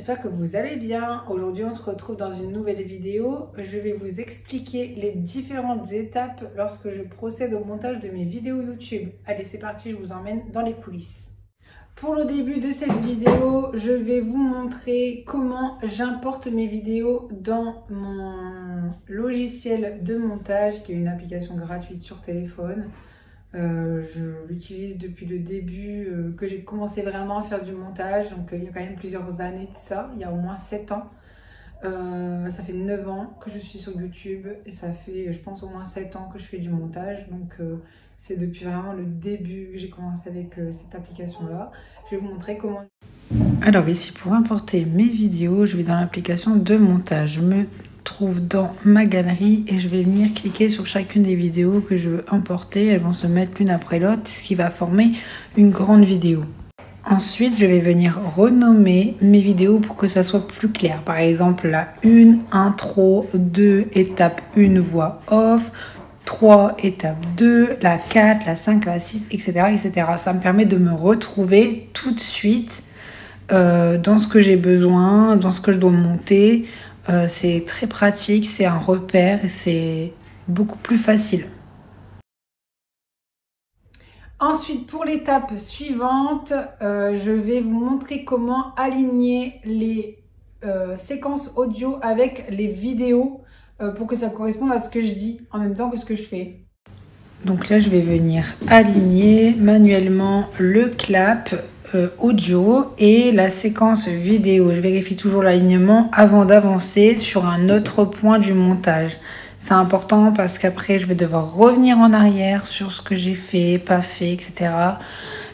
j'espère que vous allez bien. Aujourd'hui on se retrouve dans une nouvelle vidéo. Je vais vous expliquer les différentes étapes lorsque je procède au montage de mes vidéos YouTube. Allez, c'est parti, je vous emmène dans les coulisses. Pour le début de cette vidéo, je vais vous montrer comment j'importe mes vidéos dans mon logiciel de montage, qui est une application gratuite sur téléphone. Je l'utilise depuis le début que j'ai commencé vraiment à faire du montage, donc il y a quand même plusieurs années de ça, il y a au moins 7 ans. Ça fait 9 ans que je suis sur YouTube et ça fait je pense au moins 7 ans que je fais du montage, donc c'est depuis vraiment le début que j'ai commencé avec cette application là. Je vais vous montrer comment. Alors ici, pour importer mes vidéos, je vais dans l'application de montage. Je me trouve dans ma galerie et je vais venir cliquer sur chacune des vidéos que je veux importer. Elles vont se mettre l'une après l'autre, ce qui va former une grande vidéo. Ensuite, je vais venir renommer mes vidéos pour que ça soit plus clair. Par exemple, la 1, intro, 2, étape 1, voix off, 3, étape 2, la 4, la 5, la 6, etc., etc. Ça me permet de me retrouver tout de suite dans ce que j'ai besoin, dans ce que je dois monter. C'est très pratique, c'est un repère et c'est beaucoup plus facile. Ensuite, pour l'étape suivante, je vais vous montrer comment aligner les séquences audio avec les vidéos pour que ça corresponde à ce que je dis en même temps que ce que je fais. Donc là, je vais venir aligner manuellement le clap audio et la séquence vidéo. Je vérifie toujours l'alignement avant d'avancer sur un autre point du montage. C'est important parce qu'après, je vais devoir revenir en arrière sur ce que j'ai fait, pas fait, etc.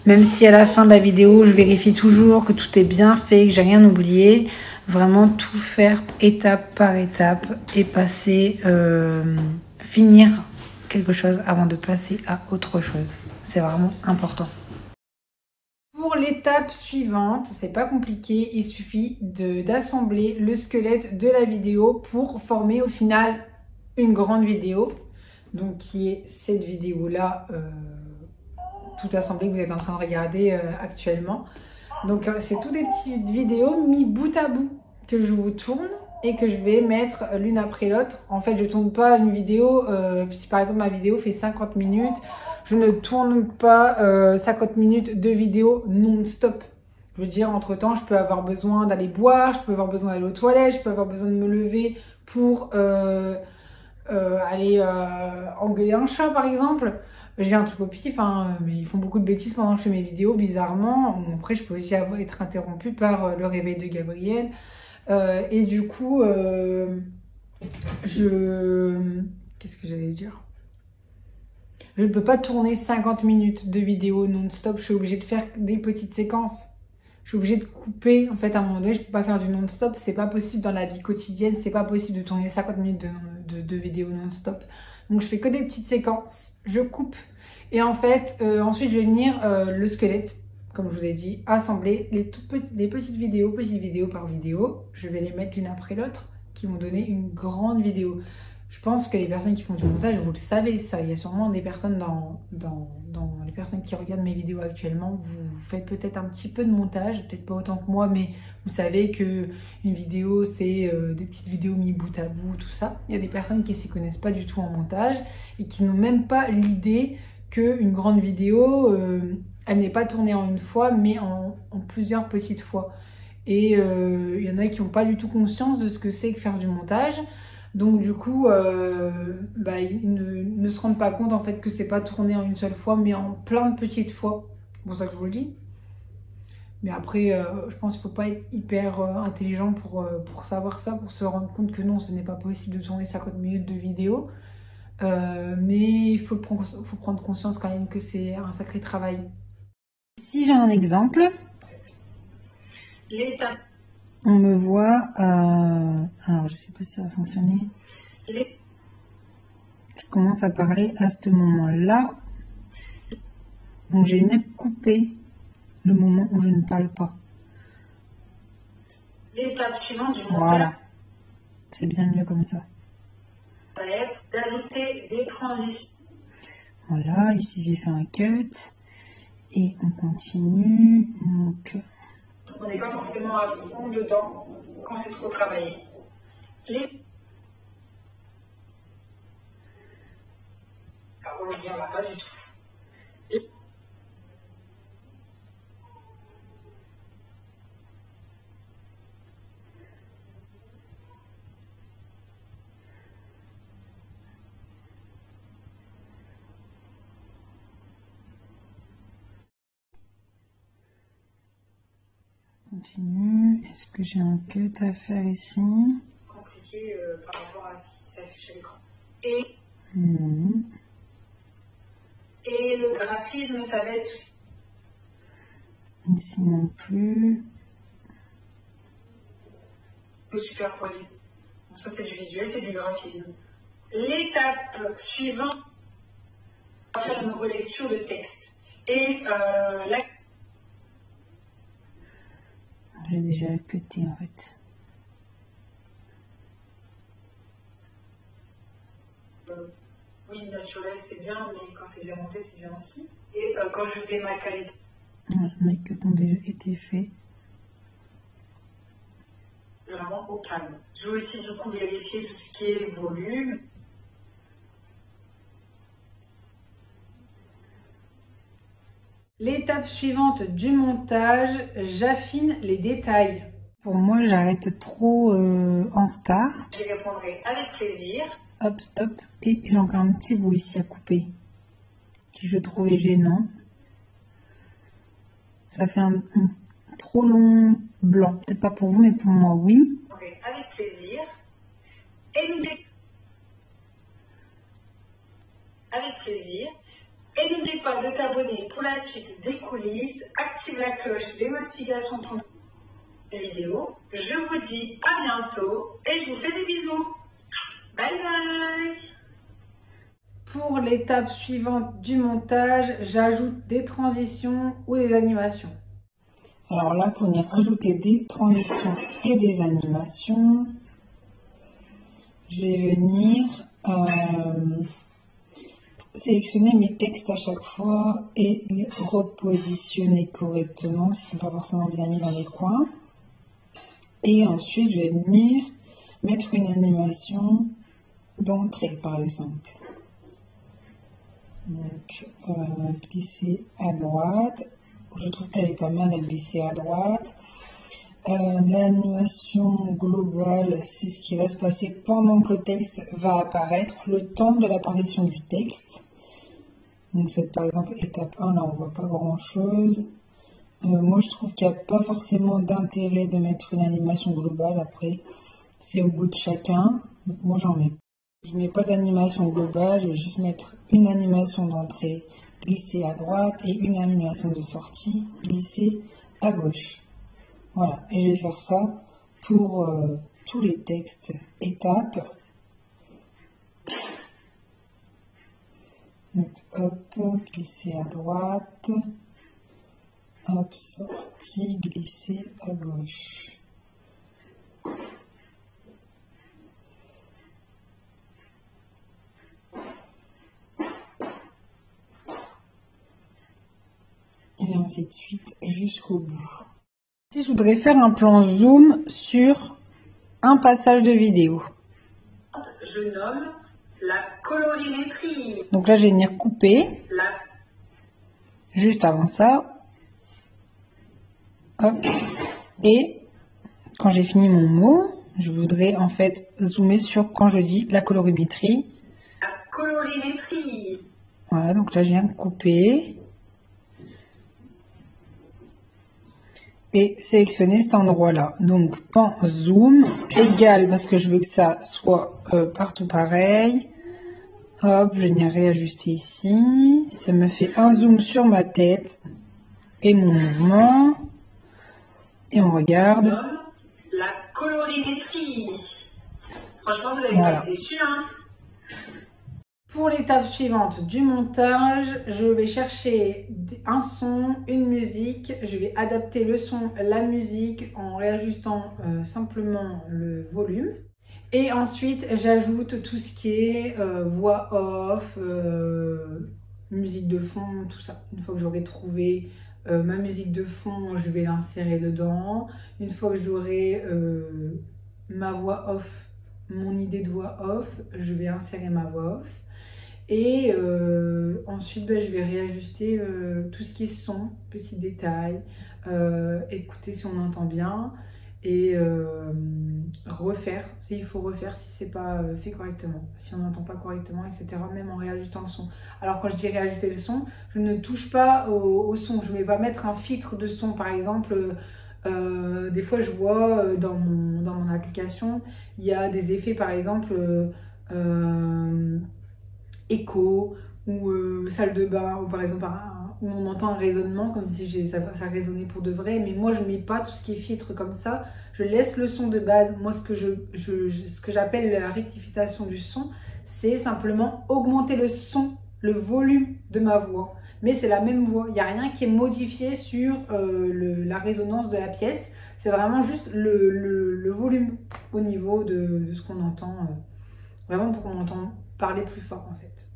Même si à la fin de la vidéo, je vérifie toujours que tout est bien fait, que j'ai rien oublié. Vraiment tout faire étape par étape et passer, finir quelque chose avant de passer à autre chose. C'est vraiment important. Pour l'étape suivante, c'est pas compliqué, il suffit d'assembler le squelette de la vidéo pour former au final une grande vidéo, donc qui est cette vidéo là, tout assemblé que vous êtes en train de regarder actuellement. Donc c'est toutes des petites vidéos mis bout à bout que je vous tourne et que je vais mettre l'une après l'autre. En fait, je tourne pas une vidéo, si par exemple ma vidéo fait 50 minutes, je ne tourne pas 50 minutes de vidéo non-stop. Je veux dire, entre-temps, je peux avoir besoin d'aller boire, je peux avoir besoin d'aller aux toilettes, je peux avoir besoin de me lever pour aller engueuler un chat, par exemple. J'ai un truc au pied, mais ils font beaucoup de bêtises pendant que je fais mes vidéos, bizarrement. Après, je peux aussi être interrompue par le réveil de Gabriel. Et du coup, qu'est-ce que j'allais dire? Je ne peux pas tourner 50 minutes de vidéo non-stop. Je suis obligée de faire des petites séquences. Je suis obligée de couper. En fait, à un moment donné, je ne peux pas faire du non-stop. C'est pas possible dans la vie quotidienne. C'est pas possible de tourner 50 minutes de vidéo non-stop. Donc, je fais que des petites séquences. Je coupe. Et en fait, ensuite, je vais venir le squelette, comme je vous ai dit, assembler les petites vidéos par vidéo. Je vais les mettre l'une après l'autre, qui vont donner une grande vidéo. Je pense que les personnes qui font du montage, vous le savez ça. Il y a sûrement des personnes dans les personnes qui regardent mes vidéos actuellement. Vous faites peut-être un petit peu de montage, peut-être pas autant que moi, mais vous savez que une vidéo, c'est des petites vidéos mis bout à bout, tout ça. Il y a des personnes qui s'y connaissent pas du tout en montage et qui n'ont même pas l'idée qu'une grande vidéo, elle n'est pas tournée en une fois, mais en plusieurs petites fois. Et il y en a qui n'ont pas du tout conscience de ce que c'est que faire du montage. Donc du coup, ils ne se rendent pas compte en fait que c'est pas tourné en une seule fois, mais en plein de petites fois. C'est pour ça que je vous le dis. Mais après, je pense qu'il ne faut pas être hyper intelligent pour savoir ça, pour se rendre compte que non, ce n'est pas possible de tourner 50 minutes de vidéo. Mais il faut prendre conscience quand même que c'est un sacré travail. Ici, j'ai un exemple. L'étape. On me voit, alors je sais pas si ça va fonctionner. Je commence à parler à ce moment-là. Donc j'ai même coupé le moment où je ne parle pas. L'étape suivante du montage. Voilà. C'est bien mieux comme ça. Ça va être d'ajouter des transitions. Voilà, ici j'ai fait un cut. Et on continue. Donc on n'est pas forcément à fond dedans quand c'est trop travaillé. Aujourd'hui, on l'a pas du tout. Continue. Est-ce que j'ai un cut à faire ici? Compliqué par rapport à ce qui s'affiche à l'écran. Et le graphisme, ça va être ici non plus. le superposé. Donc ça, c'est du visuel, c'est du graphisme. L'étape suivante, on va faire une relecture de texte. Et là, J'ai déjà cuté en fait. oui, naturel, c'est bien, mais quand c'est bien monté, c'est bien aussi. Et quand je fais ma qualité, Mes cuts ont déjà été faits. vraiment au calme. Je vais aussi du coup vérifier tout ce qui est volume. L'étape suivante du montage, j'affine les détails. Pour moi, j'arrête trop en retard. J'y répondrai avec plaisir. Hop, stop. Et j'ai encore un petit bout ici à couper qui je trouvais gênant. Ça fait un trop long blanc. Peut-être pas pour vous, mais pour moi, oui. Avec plaisir. Et n'oubliez pas de t'abonner pour la suite des coulisses. Active la cloche des notifications pour les vidéos. Je vous dis à bientôt et je vous fais des bisous. Bye bye. Pour l'étape suivante du montage, j'ajoute des transitions ou des animations. Alors là, pour venir ajouter des transitions et des animations, je vais venir sélectionner mes textes à chaque fois et les repositionner correctement si ce n'est pas forcément bien mis dans les coins. Et ensuite, je vais venir mettre une animation d'entrée, par exemple. Donc, glisser à droite. Je trouve qu'elle est pas mal à glisser à droite. L'animation globale, c'est ce qui va se passer pendant que le texte va apparaître, le temps de l'apparition du texte. Donc c'est par exemple étape 1, là on voit pas grand chose. Moi je trouve qu'il n'y a pas forcément d'intérêt de mettre une animation globale, après c'est au goût de chacun. Donc moi j'en mets. Je mets pas d'animation globale, je vais juste mettre une animation d'entrée glissée à droite et une animation de sortie glissée à gauche. Voilà, et je vais faire ça pour tous les textes étapes. Donc, hop, glisser à droite, hop, sortie, glisser à gauche. Et ainsi de suite jusqu'au bout. Si je voudrais faire un plan zoom sur un passage de vidéo. Je nomme la colorimétrie. Donc là, je vais venir couper. Juste avant ça. Hop. Et quand j'ai fini mon mot, je voudrais en fait zoomer sur quand je dis la colorimétrie. La colorimétrie. Voilà, donc là, je viens couper. Et sélectionner cet endroit-là. Donc, pan zoom égal, parce que je veux que ça soit partout pareil. Hop, je viens réajuster ici. Ça me fait un zoom sur ma tête et mon mouvement. Et on regarde. La colorimétrie. Franchement, vous allez Voilà. pas être déçus, hein. Pour l'étape suivante du montage, je vais chercher un son, une musique. Je vais adapter le son, la musique en réajustant simplement le volume. Et ensuite, j'ajoute tout ce qui est voix off, musique de fond, tout ça. Une fois que j'aurai trouvé ma musique de fond, je vais l'insérer dedans. Une fois que j'aurai ma voix off, mon idée de voix off, je vais insérer ma voix off. Et ensuite, je vais réajuster tout ce qui est son, petits détails, écouter si on entend bien et refaire, il faut refaire si c'est pas fait correctement, si on n'entend pas correctement, etc. Même en réajustant le son. Alors quand je dis réajuster le son, je ne touche pas au son, je ne vais pas mettre un filtre de son. Par exemple, des fois je vois dans mon application, il y a des effets, par exemple écho ou salle de bain, ou par exemple où on entend un résonnement comme si ça résonnait pour de vrai. Mais moi je mets pas tout ce qui est filtre comme ça, je laisse le son de base. Moi ce que j'appelle la rectification du son, c'est simplement augmenter le son, le volume de ma voix, mais c'est la même voix, il n'y a rien qui est modifié sur la résonance de la pièce. C'est vraiment juste le volume au niveau de ce qu'on entend, vraiment pour qu'on entende parler plus fort en fait.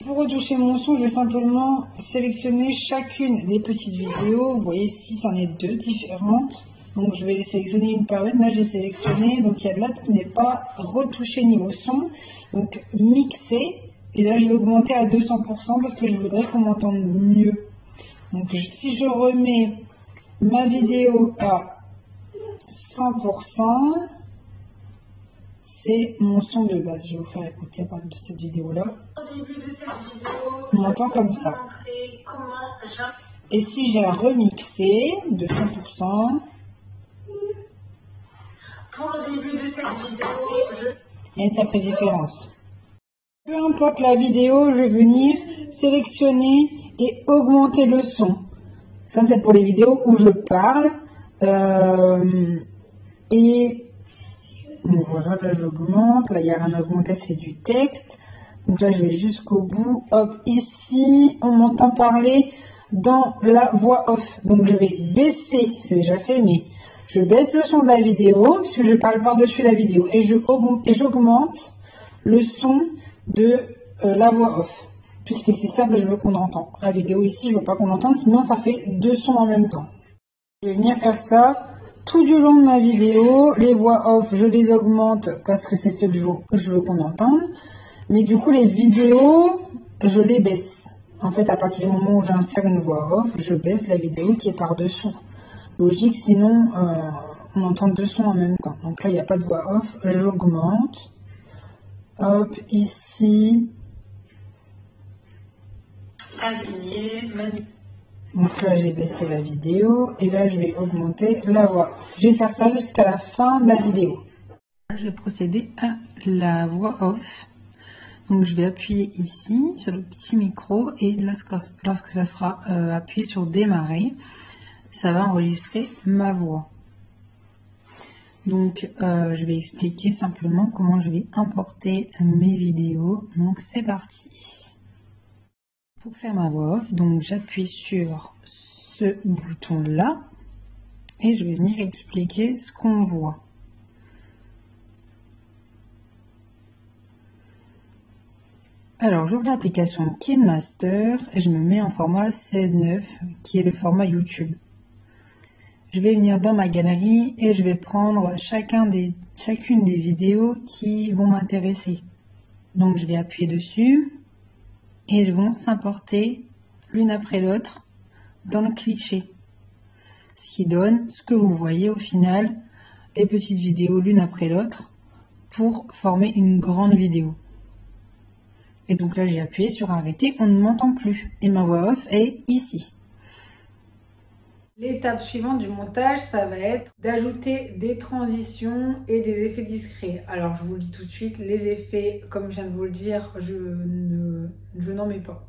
Pour retoucher mon son, je vais simplement sélectionner chacune des petites vidéos. Vous voyez, ici, c'en est 2 différentes. Donc, je vais les sélectionner une par une. Là, j'ai sélectionné. Donc, il y a de là qui n'est pas retouché niveau son. Donc, mixer. Et là, je vais augmenter à 200% parce que je voudrais qu'on m'entende mieux. Donc, si je remets ma vidéo à 100%, c'est mon son de base. Je vais vous faire écouter à partir de cette vidéo-là. Au début de cette vidéo, on entend comme ça. Et si j'ai remixé de 100%, pour le début de cette vidéo, il y a une sacrée différence. Peu importe la vidéo, je vais venir sélectionner et augmenter le son. Ça, c'est pour les vidéos où je parle. Et donc voilà, là j'augmente. Là, il n'y a rien à augmenter, c'est du texte. Donc là, je vais jusqu'au bout. Hop, ici, on m'entend parler dans la voix off. Donc je vais baisser, c'est déjà fait, mais je baisse le son de la vidéo, puisque je parle par-dessus la vidéo. Et j'augmente le son de la voix off, puisque c'est ça que je veux qu'on entende. La vidéo ici, je veux pas qu'on entende, sinon ça fait 2 sons en même temps. Je vais venir faire ça tout du long de ma vidéo. Les voix off, je les augmente parce que c'est ce que je veux qu'on entende. Mais du coup, les vidéos, je les baisse. En fait, à partir du moment où j'insère une voix off, je baisse la vidéo qui est par-dessous. Logique, sinon, on entend 2 sons en même temps. Donc là, il n'y a pas de voix off, j'augmente. Hop, ici. Donc là, j'ai baissé la vidéo. Et là, je vais augmenter la voix off. Je vais faire ça jusqu'à la fin de la vidéo. Je vais procéder à la voix off. Donc je vais appuyer ici sur le petit micro et lorsque ça sera appuyé sur démarrer, ça va enregistrer ma voix. Donc je vais expliquer simplement comment je vais importer mes vidéos. Donc c'est parti. Pour faire ma voix off, donc j'appuie sur ce bouton là et je vais venir expliquer ce qu'on voit. Alors, j'ouvre l'application KineMaster et je me mets en format 16:9 qui est le format YouTube. Je vais venir dans ma galerie et je vais prendre chacune des vidéos qui vont m'intéresser. Donc, je vais appuyer dessus et elles vont s'importer l'une après l'autre dans le cliché. Ce qui donne ce que vous voyez au final, les petites vidéos l'une après l'autre pour former une grande vidéo. Et donc là, j'ai appuyé sur arrêter, on ne m'entend plus. Et ma voix off est ici. L'étape suivante du montage, ça va être d'ajouter des transitions et des effets discrets. Alors, je vous le dis tout de suite, les effets, comme je viens de vous le dire, je n'en mets pas.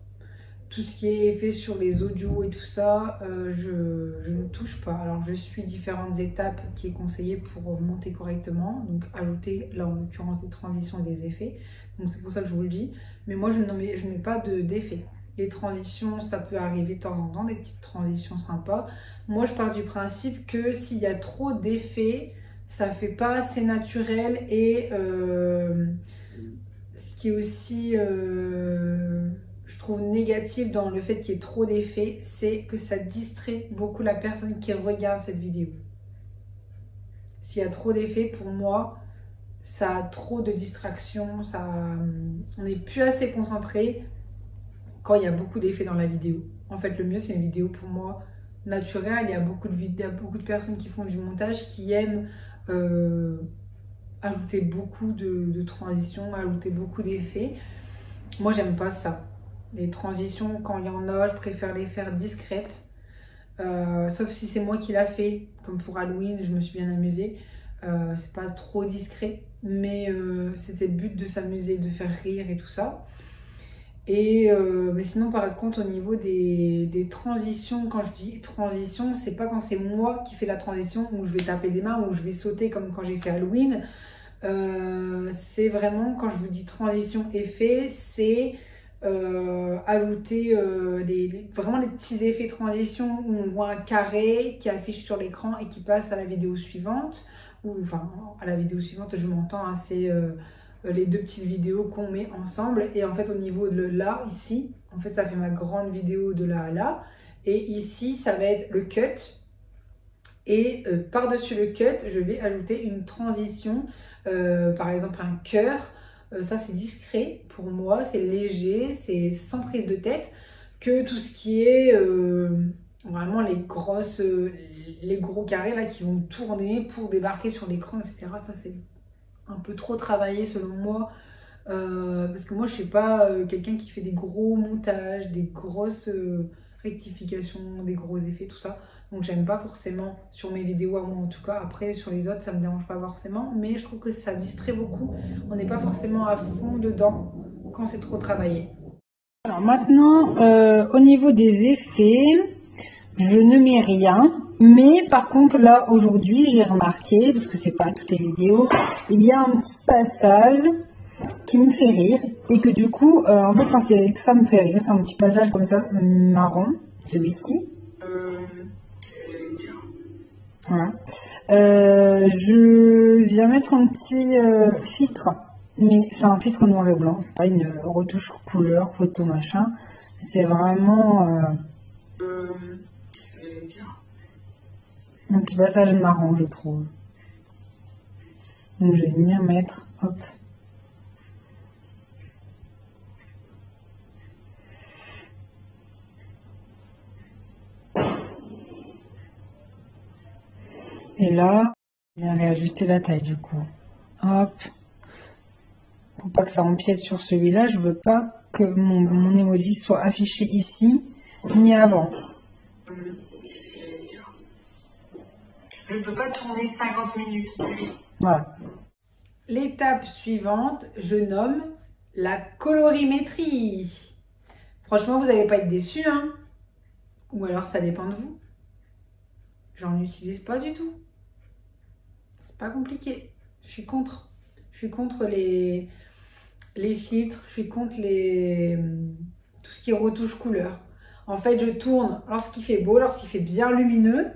Tout ce qui est effet sur les audios et tout ça, je ne touche pas. Alors, je suis différentes étapes qui est conseillé pour monter correctement. Donc, ajouter, là en l'occurrence, des transitions et des effets. Donc, c'est pour ça que je vous le dis. Mais moi, je ne mets pas d'effets. Les transitions, ça peut arriver de temps en temps, des petites transitions sympas. Moi, je pars du principe que s'il y a trop d'effets, ça ne fait pas assez naturel. Et ce qui est aussi... je trouve négatif dans le fait qu'il y ait trop d'effets, c'est que ça distrait beaucoup la personne qui regarde cette vidéo. S'il y a trop d'effets, pour moi, ça a trop de distractions, on n'est plus assez concentré quand il y a beaucoup d'effets dans la vidéo. En fait, le mieux, c'est une vidéo pour moi naturelle. Il y a beaucoup de personnes qui font du montage qui aiment ajouter beaucoup de transitions, ajouter beaucoup d'effets. Moi, j'aime pas ça. Les transitions, quand il y en a, je préfère les faire discrètes. Sauf si c'est moi qui l'a fait, comme pour Halloween, je me suis bien amusée. C'est pas trop discret, mais c'était le but de s'amuser, de faire rire et tout ça. Mais sinon, par contre, au niveau des transitions, quand je dis transition, c'est pas quand c'est moi qui fais la transition, où je vais taper des mains, où je vais sauter comme quand j'ai fait Halloween. C'est vraiment, quand je vous dis transition effet, c'est ajouter vraiment les petits effets transition où on voit un carré qui affiche sur l'écran et qui passe à la vidéo suivante. Ou enfin, à la vidéo suivante, je m'entends, hein, c'est les deux petites vidéos qu'on met ensemble. Et en fait, au niveau de là, ici, en fait, ça fait ma grande vidéo de là à là. Et ici, ça va être le cut. Et par-dessus le cut, je vais ajouter une transition, par exemple un cœur. Ça, c'est discret pour moi, c'est léger, c'est sans prise de tête. Que tout ce qui est vraiment les gros carrés là qui vont tourner pour débarquer sur l'écran, etc. Ça, c'est un peu trop travaillé selon moi. Parce que moi, je ne suis pas quelqu'un qui fait des gros montages, des grosses rectifications, des gros effets, tout ça. Donc j'aime pas forcément sur mes vidéos à moi en tout cas. Après sur les autres ça me dérange pas forcément, mais je trouve que ça distrait beaucoup. On n'est pas forcément à fond dedans quand c'est trop travaillé. Alors maintenant au niveau des effets, je ne mets rien, mais par contre là aujourd'hui j'ai remarqué, parce que c'est pas toutes les vidéos, il y a un petit passage qui me fait rire et que du coup en fait quand ça me fait rire, c'est un petit passage comme ça marron, celui-ci. Voilà. Je viens mettre un petit filtre, mais c'est un filtre noir et blanc, c'est pas une retouche couleur, photo, machin. C'est vraiment un petit passage marrant, je trouve. Donc je vais venir mettre, hop. Et là, je viens réajuster la taille du coup. Hop. Pour pas que ça empiète sur celui-là, je veux pas que mon emoji soit affiché ici, ni avant. Je ne peux pas tourner 50 minutes. Voilà. L'étape suivante, je nomme la colorimétrie. Franchement, vous n'allez pas être déçus, hein? Ou alors ça dépend de vous. J'en utilise pas du tout. C'est pas compliqué. Je suis contre. Je suis contre les filtres. Je suis contre tout ce qui est retouche couleur. En fait, je tourne lorsqu'il fait beau, lorsqu'il fait bien lumineux.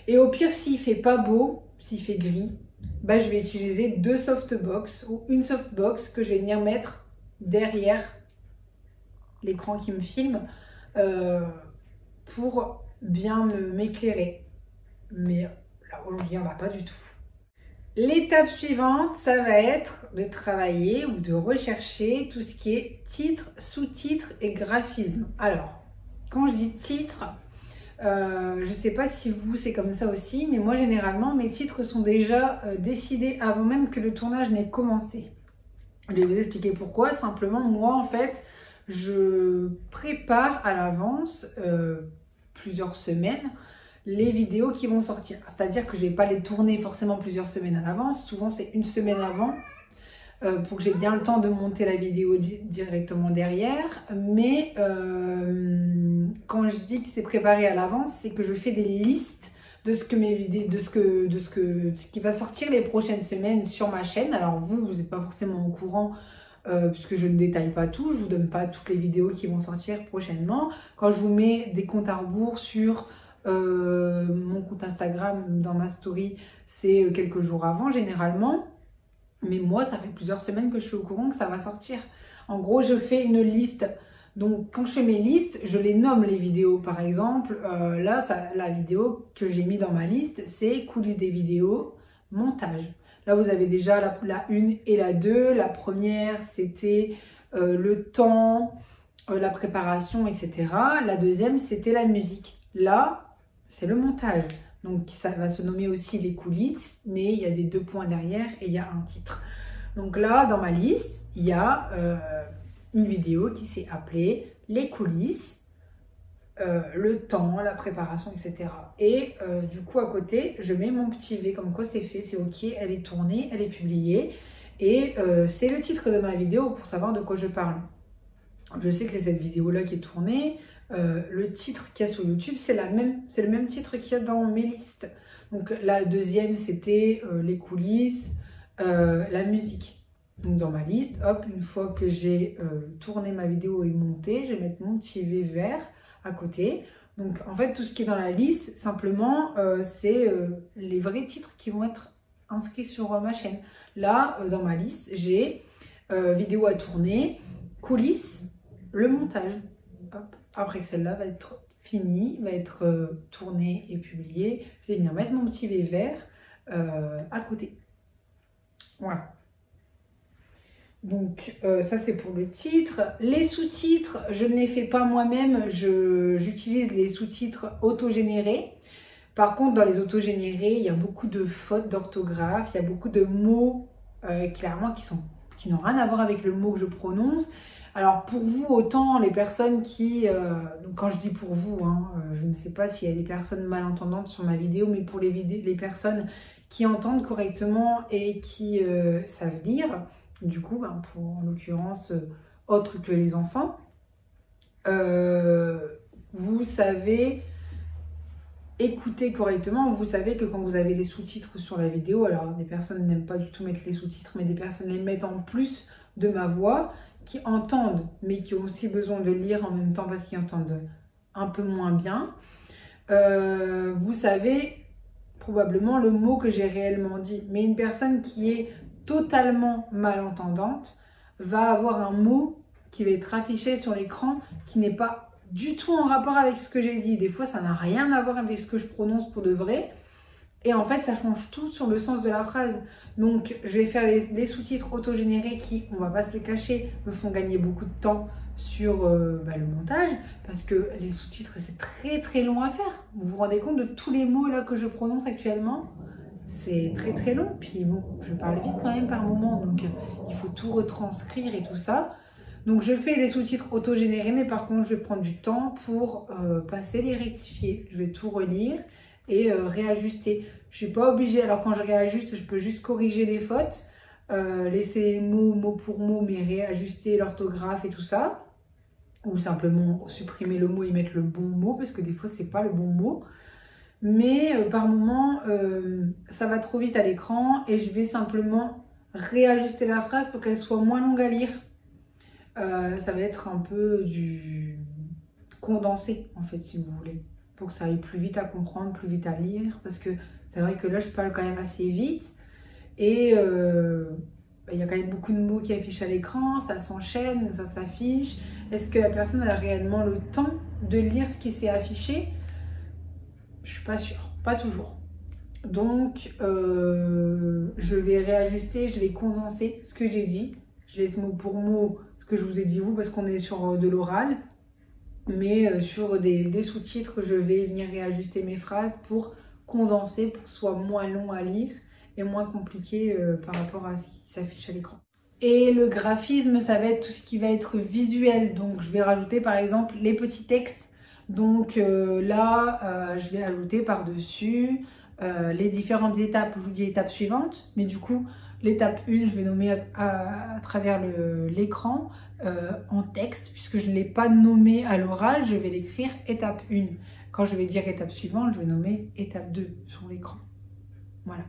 Et au pire, s'il fait pas beau, s'il fait gris, bah, je vais utiliser deux softbox ou une softbox que je vais venir mettre derrière l'écran qui me filme pour bien m'éclairer. Mais là, aujourd'hui, il n'y en a pas du tout. L'étape suivante, ça va être de travailler ou de rechercher tout ce qui est titre, sous-titres et graphisme. Alors, quand je dis titre, je ne sais pas si vous c'est comme ça aussi, mais moi généralement mes titres sont déjà décidés avant même que le tournage n'ait commencé. Je vais vous expliquer pourquoi. Simplement, moi en fait, je prépare à l'avance plusieurs semaines les vidéos qui vont sortir. C'est-à-dire que je ne vais pas les tourner forcément plusieurs semaines à l'avance. Souvent, c'est une semaine avant pour que j'ai bien le temps de monter la vidéo directement derrière. Mais quand je dis que c'est préparé à l'avance, c'est que je fais des listes de ce qui va sortir les prochaines semaines sur ma chaîne. Alors vous n'êtes pas forcément au courant puisque je ne détaille pas tout. Je ne vous donne pas toutes les vidéos qui vont sortir prochainement. Quand je vous mets des comptes à rebours sur mon compte Instagram dans ma story, c'est quelques jours avant généralement. Mais moi, ça fait plusieurs semaines que je suis au courant que ça va sortir. En gros, je fais une liste Donc, quand je fais mes listes, je les nomme les vidéos. Par exemple, là, la vidéo que j'ai mis dans ma liste, c'est coulisses des vidéos, montage. Là, vous avez déjà la 1 et la 2. La première, c'était le temps, la préparation, etc. La deuxième, c'était la musique. Là, c'est le montage. Donc, ça va se nommer aussi les coulisses, mais il y a des 2 points derrière et il y a un titre. Donc là, dans ma liste, il y a une vidéo qui s'est appelée les coulisses, le temps, la préparation, etc. Et du coup, à côté, je mets mon petit V, comme quoi c'est fait, c'est OK, elle est tournée, elle est publiée. Et c'est le titre de ma vidéo pour savoir de quoi je parle. Je sais que c'est cette vidéo-là qui est tournée. Le titre qu'il y a sur YouTube, c'est le même titre qu'il y a dans mes listes. Donc la deuxième, c'était les coulisses, la musique. Donc dans ma liste, hop, une fois que j'ai tourné ma vidéo et monté, je vais mettre mon petit V vert à côté. Donc en fait, tout ce qui est dans la liste, simplement, c'est les vrais titres qui vont être inscrits sur ma chaîne. Là, dans ma liste, j'ai vidéo à tourner, coulisses, le montage. Hop. Après que celle-là va être finie, va être tournée et publiée, je vais venir mettre mon petit V vert à côté. Voilà. Donc ça c'est pour le titre. Les sous-titres, je ne les fais pas moi-même, j'utilise les sous-titres auto-générés. Par contre, dans les auto-générés, il y a beaucoup de fautes d'orthographe, il y a beaucoup de mots clairement qui n'ont rien à voir avec le mot que je prononce. Alors pour vous, autant les personnes qui, donc quand je dis pour vous, hein, je ne sais pas s'il y a des personnes malentendantes sur ma vidéo, mais pour les personnes qui entendent correctement et qui savent lire, du coup, ben, pour en l'occurrence autre que les enfants, vous savez écouter correctement. Vous savez que quand vous avez les sous-titres sur la vidéo, alors des personnes n'aiment pas du tout mettre les sous-titres, mais des personnes les mettent en plus de ma voix, qui entendent, mais qui ont aussi besoin de lire en même temps parce qu'ils entendent un peu moins bien. Vous savez probablement le mot que j'ai réellement dit, mais une personne qui est totalement malentendante va avoir un mot qui va être affiché sur l'écran qui n'est pas du tout en rapport avec ce que j'ai dit. Des fois, ça n'a rien à voir avec ce que je prononce pour de vrai. Et en fait, ça change tout sur le sens de la phrase. Donc, je vais faire les sous-titres auto-générés qui, on va pas se le cacher, me font gagner beaucoup de temps sur le montage. Parce que les sous-titres, c'est très très long à faire. Vous vous rendez compte de tous les mots là que je prononce actuellement? C'est très très long. Puis bon, je parle vite quand même par moment. Donc, il faut tout retranscrire et tout ça. Donc, je fais les sous-titres auto-générés. Mais par contre, je vais prendre du temps pour passer les rectifier. Je vais tout relire et réajuster. Je ne suis pas obligée, alors quand je réajuste, je peux juste corriger les fautes, laisser les mots mot pour mot, mais réajuster l'orthographe et tout ça. Ou simplement supprimer le mot et mettre le bon mot, parce que des fois, c'est pas le bon mot. Mais par moment, ça va trop vite à l'écran et je vais simplement réajuster la phrase pour qu'elle soit moins longue à lire. Ça va être un peu du condensé, en fait, si vous voulez, pour que ça aille plus vite à comprendre, plus vite à lire, parce que c'est vrai que là, je parle quand même assez vite et il y a quand même beaucoup de mots qui affichent à l'écran, ça s'enchaîne, ça s'affiche. Est-ce que la personne a réellement le temps de lire ce qui s'est affiché? Je suis pas sûre, pas toujours. Donc, je vais réajuster, je vais condenser ce que j'ai dit. Je laisse mot pour mot ce que je vous ai dit vous, parce qu'on est sur de l'oral. Mais sur des sous-titres, je vais venir réajuster mes phrases pour condenser, pour que ce soit moins long à lire et moins compliqué par rapport à ce qui s'affiche à l'écran. Et le graphisme, ça va être tout ce qui va être visuel. Donc, je vais rajouter par exemple les petits textes. Donc là, je vais ajouter par-dessus les différentes étapes. Je vous dis étape suivante, mais du coup, l'étape 1, je vais nommer à travers l'écran. En texte, puisque je ne l'ai pas nommé à l'oral, je vais l'écrire étape 1. Quand je vais dire étape suivante, je vais nommer étape 2 sur l'écran. Voilà.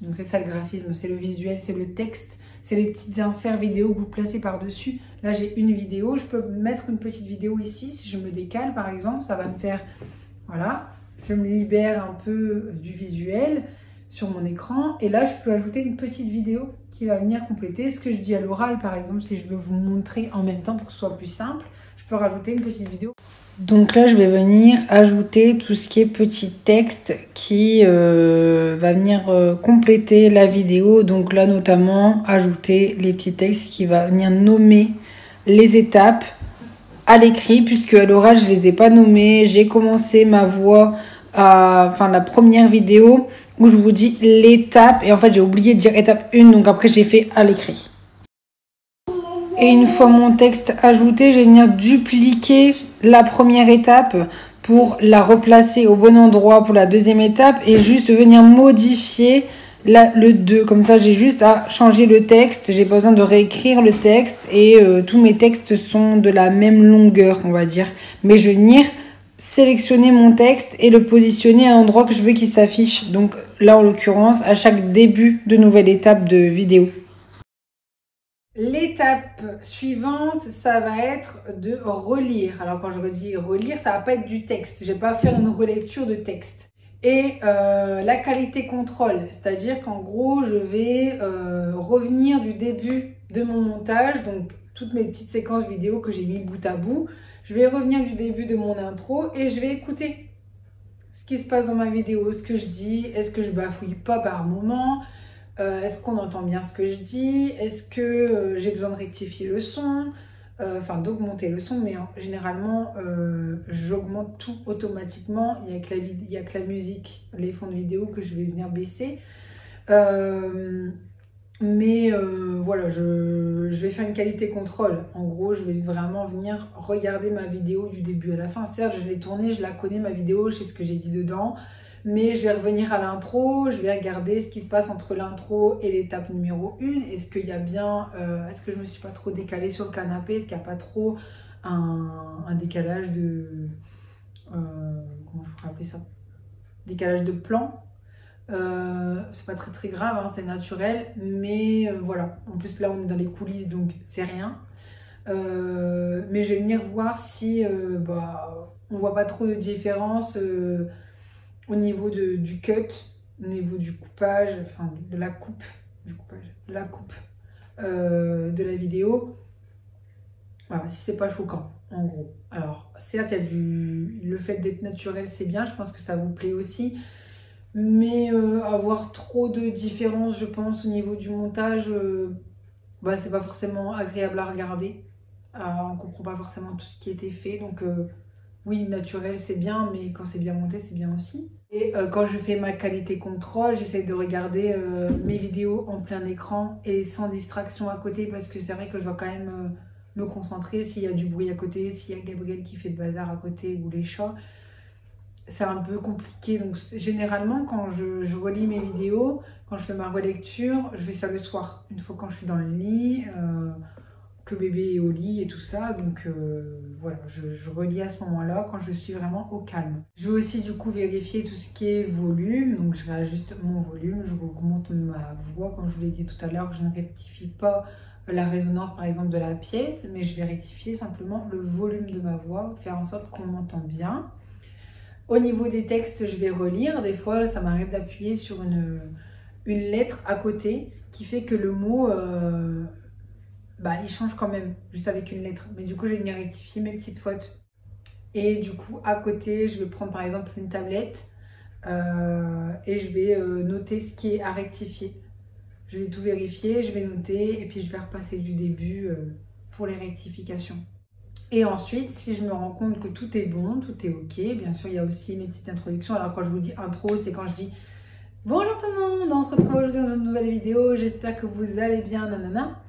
Donc c'est ça le graphisme, c'est le visuel, c'est le texte, c'est les petits inserts vidéo que vous placez par-dessus. Là j'ai une vidéo, je peux mettre une petite vidéo ici, si je me décale par exemple, ça va me faire, voilà, je me libère un peu du visuel sur mon écran. Et là je peux ajouter une petite vidéo qui va venir compléter ce que je dis à l'oral. Par exemple, si je veux vous montrer en même temps pour que ce soit plus simple, je peux rajouter une petite vidéo. Donc là, je vais venir ajouter tout ce qui est petit texte qui va venir compléter la vidéo. Donc là, notamment, ajouter les petits textes qui va venir nommer les étapes à l'écrit, puisque à l'oral, je ne les ai pas nommées. J'ai commencé ma voix enfin la première vidéo où je vous dis l'étape. Et en fait, j'ai oublié de dire étape 1. Donc après, j'ai fait à l'écrit. Et une fois mon texte ajouté, je vais venir dupliquer la première étape pour la replacer au bon endroit pour la deuxième étape et juste venir modifier le 2. Comme ça, j'ai juste à changer le texte. J'ai pas besoin de réécrire le texte et tous mes textes sont de la même longueur, on va dire. Mais je vais venir sélectionner mon texte et le positionner à un endroit que je veux qu'il s'affiche. Donc là, en l'occurrence, à chaque début de nouvelle étape de vidéo. L'étape suivante, ça va être de relire. Alors quand je dis relire, ça va pas être du texte. Je vais pas faire une relecture de texte. Et la qualité contrôle, c'est-à-dire qu'en gros, je vais revenir du début de mon montage, donc toutes mes petites séquences vidéo que j'ai mis bout à bout. Je vais revenir du début de mon intro et je vais écouter ce qui se passe dans ma vidéo, ce que je dis, est-ce que je bafouille pas par moment. Est-ce qu'on entend bien ce que je dis? Est-ce que j'ai besoin de rectifier le son? Enfin, d'augmenter le son, mais généralement, j'augmente tout automatiquement. Il n'y a que la musique, les fonds de vidéo que je vais venir baisser. Voilà, je vais faire une qualité contrôle. En gros, je vais vraiment venir regarder ma vidéo du début à la fin. Certes, je l'ai tournée, je la connais, ma vidéo, je sais ce que j'ai dit dedans. Mais je vais revenir à l'intro, je vais regarder ce qui se passe entre l'intro et l'étape numéro 1. Est-ce qu'il y a bien, est-ce que je me suis pas trop décalée sur le canapé? Est-ce qu'il n'y a pas trop un décalage de, comment je pourrais appeler ça? Décalage de plan. C'est pas très grave, hein, c'est naturel. Mais voilà, en plus là on est dans les coulisses donc c'est rien. Mais je vais venir voir si on voit pas trop de différence. Au niveau du cut, au niveau du coupage, enfin de la coupe, de la vidéo, voilà, si c'est pas choquant, en gros. Alors, certes, le fait d'être naturel, c'est bien, je pense que ça vous plaît aussi, mais avoir trop de différence, je pense, au niveau du montage, c'est pas forcément agréable à regarder. On comprend pas forcément tout ce qui a été fait, donc oui, naturel, c'est bien, mais quand c'est bien monté, c'est bien aussi. Et quand je fais ma qualité contrôle, j'essaie de regarder mes vidéos en plein écran et sans distraction à côté, parce que c'est vrai que je dois quand même me concentrer s'il y a du bruit à côté, s'il y a Gabriel qui fait le bazar à côté ou les chats. C'est un peu compliqué. Donc généralement, quand je relis mes vidéos, quand je fais ma relecture, je fais ça le soir, une fois quand je suis dans le lit, que bébé est au lit et tout ça. Donc voilà, je relis à ce moment-là quand je suis vraiment au calme. Je vais aussi du coup vérifier tout ce qui est volume. Donc je réajuste mon volume, je augmente ma voix. Comme je vous l'ai dit tout à l'heure, je ne rectifie pas la résonance par exemple de la pièce, mais je vais rectifier simplement le volume de ma voix, faire en sorte qu'on m'entend bien. Au niveau des textes, je vais relire. Des fois, ça m'arrive d'appuyer sur une lettre à côté qui fait que le mot... il change quand même, juste avec une lettre. Mais du coup, je vais venir rectifier mes petites fautes. Et du coup, à côté, je vais prendre par exemple une tablette et je vais noter ce qui est à rectifier. Je vais tout vérifier, je vais noter et puis je vais repasser du début pour les rectifications. Et ensuite, si je me rends compte que tout est bon, tout est ok, bien sûr, il y a aussi mes petites introductions. Alors quand je vous dis intro, c'est quand je dis « Bonjour tout le monde, on se retrouve aujourd'hui dans une nouvelle vidéo, j'espère que vous allez bien, nanana ».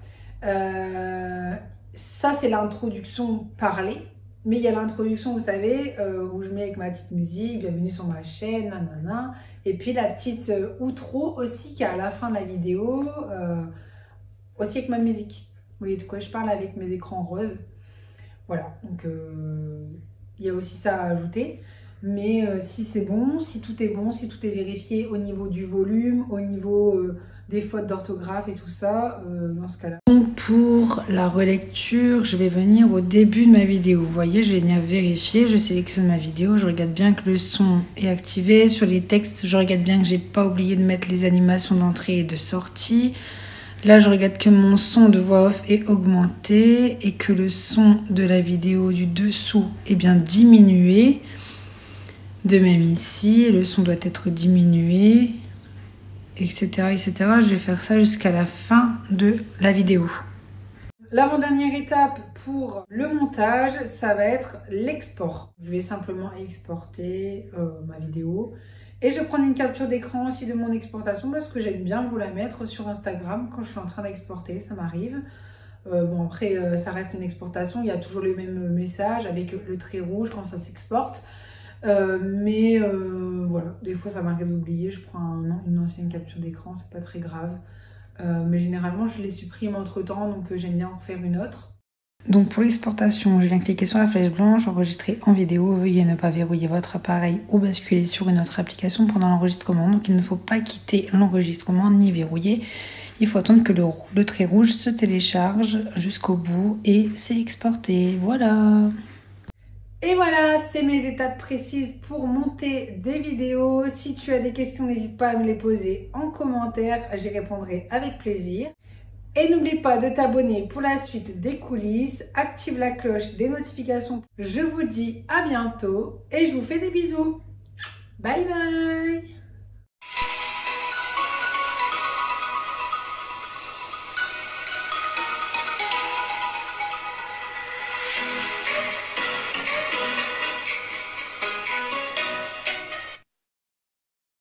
Ça c'est l'introduction parlée, mais il y a l'introduction, vous savez, où je mets avec ma petite musique, bienvenue sur ma chaîne, nanana, et puis la petite outro aussi qui est à la fin de la vidéo, aussi avec ma musique. Vous voyez de quoi je parle avec mes écrans roses. Voilà, donc il y a aussi ça à ajouter. Mais si c'est bon, si tout est bon, si tout est vérifié au niveau du volume, au niveau des fautes d'orthographe et tout ça, dans ce cas-là. Donc pour la relecture, je vais venir au début de ma vidéo. Vous voyez, je vais venir vérifier, je sélectionne ma vidéo, je regarde bien que le son est activé. Sur les textes, je regarde bien que j'ai pas oublié de mettre les animations d'entrée et de sortie. Là, je regarde que mon son de voix off est augmenté et que le son de la vidéo du dessous est bien diminué. De même ici, le son doit être diminué, etc., etc. Je vais faire ça jusqu'à la fin de la vidéo. L'avant-dernière étape pour le montage, ça va être l'export. Je vais simplement exporter ma vidéo. Et je vais prendre une capture d'écran aussi de mon exportation parce que j'aime bien vous la mettre sur Instagram quand je suis en train d'exporter, ça m'arrive. Bon après, ça reste une exportation, il y a toujours le même message avec le trait rouge quand ça s'exporte. Voilà, des fois ça m'arrive d'oublier, je prends une ancienne capture d'écran, c'est pas très grave. Mais généralement je les supprime entre temps, donc j'aime bien en refaire une autre. Donc pour l'exportation, je viens cliquer sur la flèche blanche, enregistrer en vidéo. Veuillez ne pas verrouiller votre appareil ou basculer sur une autre application pendant l'enregistrement. Donc il ne faut pas quitter l'enregistrement ni verrouiller. Il faut attendre que le trait rouge se télécharge jusqu'au bout et c'est exporté. Voilà. Et voilà, c'est mes étapes précises pour monter des vidéos. Si tu as des questions, n'hésite pas à me les poser en commentaire. J'y répondrai avec plaisir. Et n'oublie pas de t'abonner pour la suite des coulisses. Active la cloche des notifications. Je vous dis à bientôt et je vous fais des bisous. Bye bye.